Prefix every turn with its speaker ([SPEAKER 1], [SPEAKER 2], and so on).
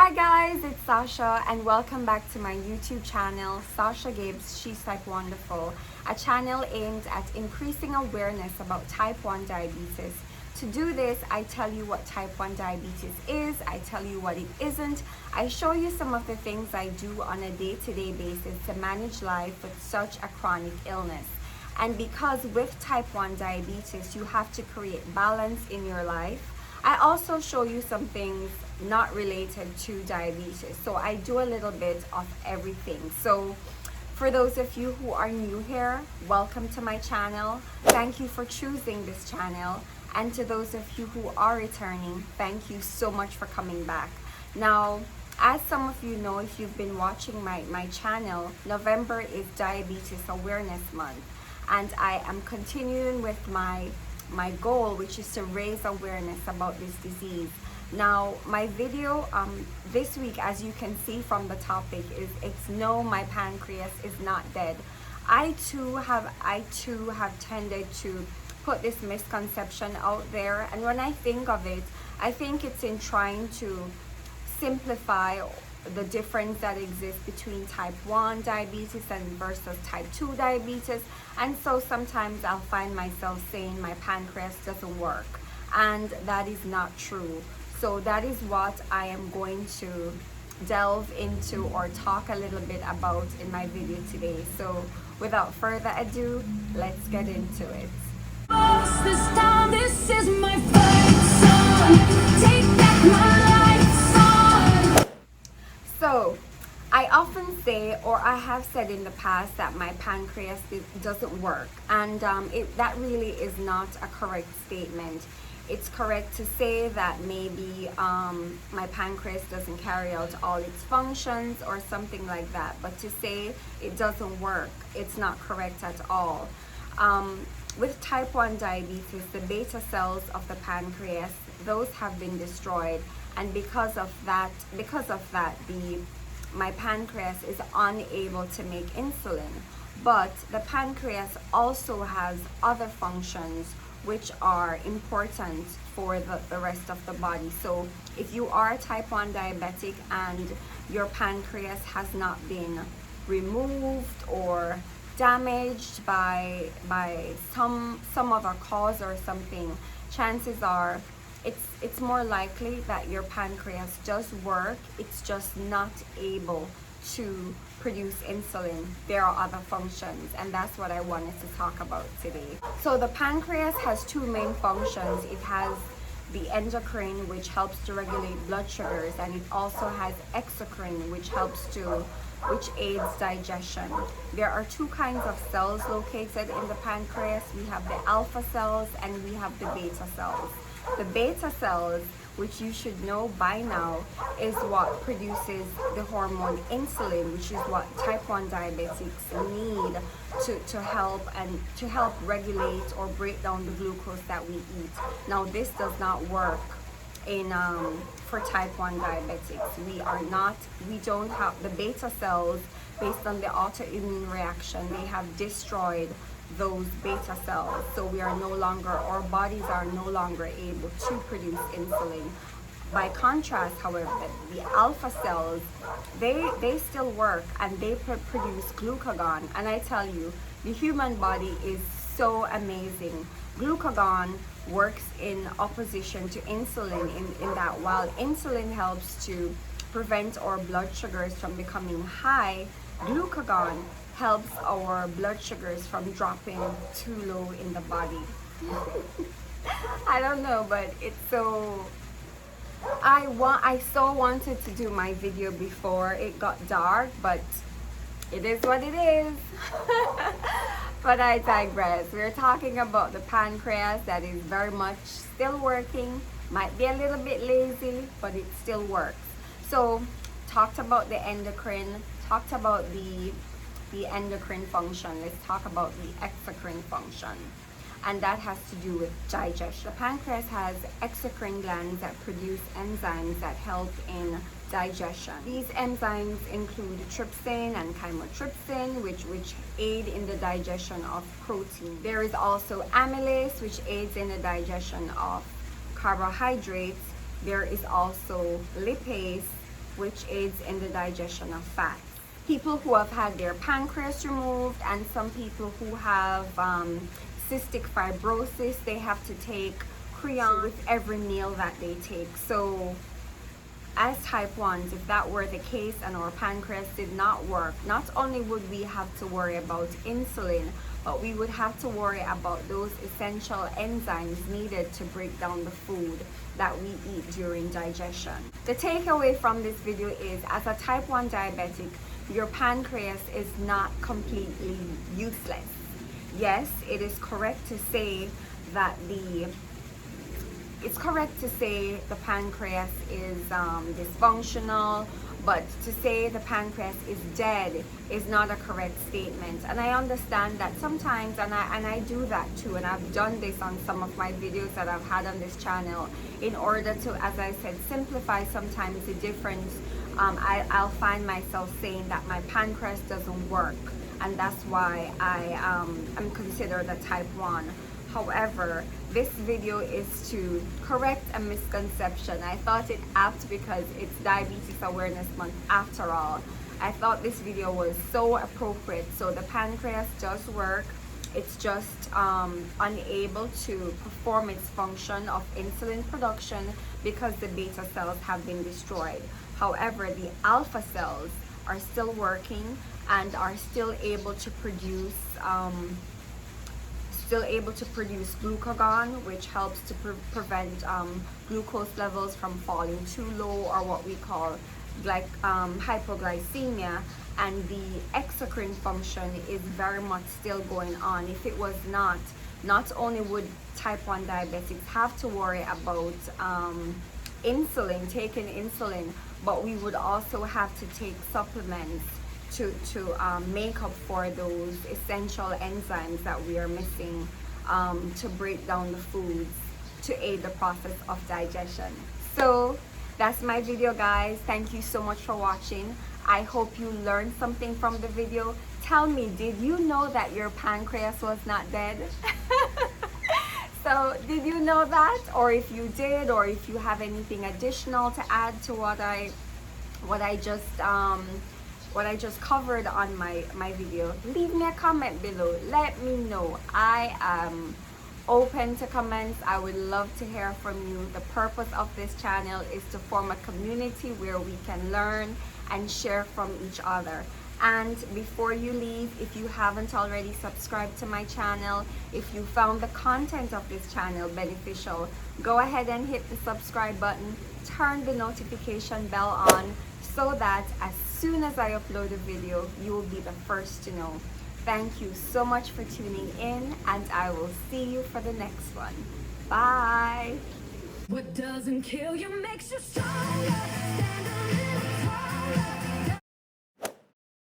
[SPEAKER 1] Hi guys, it's Sasha and welcome back to my YouTube channel, Sasha Gibbs She's Like Wonderful, a channel aimed at increasing awareness about type 1 diabetes. To do this, I tell you what type 1 diabetes is, I tell you what it isn't, I show you some of the things I do on a day-to-day basis to manage life with such a chronic illness. And because with type 1 diabetes, you have to create balance in your life, I also show you some things not related to diabetes. So I do a little bit of everything. So for those of you who are new here, welcome to my channel. Thank you for choosing this channel. And to those of you who are returning, thank you so much for coming back. Now, as some of you know, if you've been watching my channel, November is Diabetes Awareness Month. And I am continuing with my goal, which is to raise awareness about this disease. Now, my video this week, as you can see from the topic, is it's no, my pancreas is not dead. I too have tended to put this misconception out there, and when I think of it, I think it's in trying to simplify the difference that exists between type 1 diabetes and versus type 2 diabetes. And so sometimes I'll find myself saying my pancreas doesn't work, and that is not true. So that is what I am going to delve into or talk a little bit about in my video today. So without further ado, let's get into it.
[SPEAKER 2] This time, this is my fight song. Take back my life song.
[SPEAKER 1] So I often say, or I have said in the past, that my pancreas doesn't work, and that really is not a correct statement. It's correct to say that maybe my pancreas doesn't carry out all its functions or something like that, but to say it doesn't work, it's not correct at all. With type 1 diabetes, the beta cells of the pancreas, those have been destroyed, and because of that, my pancreas is unable to make insulin. But the pancreas also has other functions which are important for the rest of the body. So if you are type 1 diabetic and your pancreas has not been removed or damaged by some other cause or something, chances are it's more likely that your pancreas does work, it's just not able to produce insulin. There are other functions, and that's what I wanted to talk about today. So the pancreas has two main functions. It has the endocrine, which helps to regulate blood sugars, and it also has exocrine, which aids digestion. There are two kinds of cells located in the pancreas. We have the alpha cells and we have the beta cells. The beta cells, which you should know by now, is what produces the hormone insulin, which is what type 1 diabetics need to help regulate or break down the glucose that we eat. Now, this does not work for type 1 diabetics. We don't have the beta cells. Based on the autoimmune reaction, they have destroyed those beta cells, so our bodies are no longer able to produce insulin. By contrast, however, the alpha cells, they still work, and they produce glucagon. And I tell you, the human body is so amazing. Glucagon works in opposition to insulin in that while insulin helps to prevent our blood sugars from becoming high, glucagon helps our blood sugars from dropping too low in the body. I don't know, but it's so... I so wanted to do my video before it got dark, but it is what it is. But I digress. We're talking about the pancreas that is very much still working. Might be a little bit lazy, but it still works. So, talked about the endocrine, talked about the endocrine function. Let's talk about the exocrine function, and that has to do with digestion. The pancreas has exocrine glands that produce enzymes that help in digestion. These enzymes include trypsin and chymotrypsin, which aid in the digestion of protein. There is also amylase, which aids in the digestion of carbohydrates. There is also lipase, which aids in the digestion of fat. People who have had their pancreas removed, and some people who have cystic fibrosis, they have to take creon with every meal that they take. So as type 1s, if that were the case and our pancreas did not work, not only would we have to worry about insulin, but we would have to worry about those essential enzymes needed to break down the food that we eat during digestion. The takeaway from this video is, as a type 1 diabetic, your pancreas is not completely useless. Yes, it is correct to say that the pancreas is dysfunctional, but to say the pancreas is dead is not a correct statement. And I understand that sometimes, and I do that too, and I've done this on some of my videos that I've had on this channel in order to, as I said, simplify sometimes the difference. I'll find myself saying that my pancreas doesn't work, and that's why I'm considered a type 1. However, this video is to correct a misconception. I thought it apt because it's Diabetes Awareness Month after all. I thought this video was so appropriate. So the pancreas does work. It's just unable to perform its function of insulin production because the beta cells have been destroyed. However, the alpha cells are still working and are still able to produce glucagon, which helps to prevent glucose levels from falling too low, or what we call hypoglycemia. And the exocrine function is very much still going on. If it was not only would type 1 diabetics have to worry about taking insulin, but we would also have to take supplements to make up for those essential enzymes that we are missing to break down the foods to aid the process of digestion. So that's my video, guys. Thank you so much for watching. I hope you learned something from the video. Tell me, did you know that your pancreas was not dead? So did you know that? Or if you did, or if you have anything additional to add to what I just covered on my video, leave me a comment below. Let me know. I am open to comments. I would love to hear from you. The purpose of this channel is to form a community where we can learn and share from each other. And before you leave, if you haven't already subscribed to my channel, if you found the content of this channel beneficial, go ahead and hit the subscribe button, turn the notification bell on, so that as soon as I upload a video, you will be the first to know. Thank you so much for tuning in, and I will see you for the next one. Bye!
[SPEAKER 2] What doesn't kill you makes you stronger.